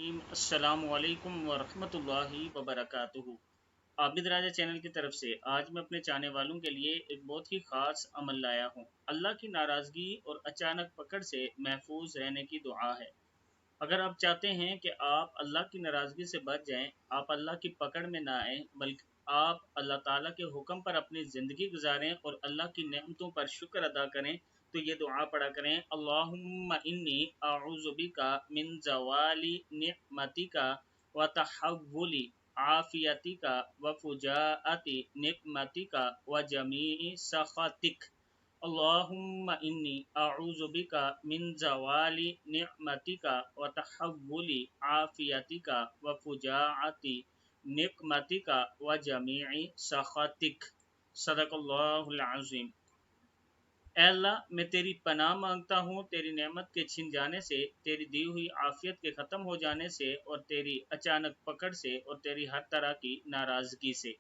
السلام علیکم ورحمۃ اللہ وبرکاتہ۔ عابد راجہ چینل کی طرف سے آج میں اپنے چاہنے والوں کے لیے ایک بہت ہی خاص عمل لایا ہوں۔ اللہ کی ناراضگی اور اچانک پکڑ سے محفوظ رہنے کی دعا ہے۔ اگر آپ چاہتے ہیں کہ آپ اللہ کی ناراضگی سے بچ جائیں، آپ اللہ کی پکڑ میں نہ آئیں، بلکہ آپ اللہ تعالیٰ کے حکم پر اپنی زندگی گزاریں اور اللہ کی نعمتوں پر شکر ادا کریں، تو یہ دعا پڑھا کریں: اللہم انی اعوذ بک من زوال نعمتک وتحول عافیتک وفجاءۃ نقمتک وجمیع سخطک۔ اللہم انی اعوذ بک من زوال نعمتک وتحول عافیتک وفجاءۃ نقمتک وجمیع سخطک۔ صدق اللہ العظیم۔ اے اللہ، میں تیری پناہ مانگتا ہوں تیری نعمت کے چھن جانے سے، تیری دی ہوئی عافیت کے ختم ہو جانے سے، اور تیری اچانک پکڑ سے، اور تیری ہر طرح کی ناراضگی سے۔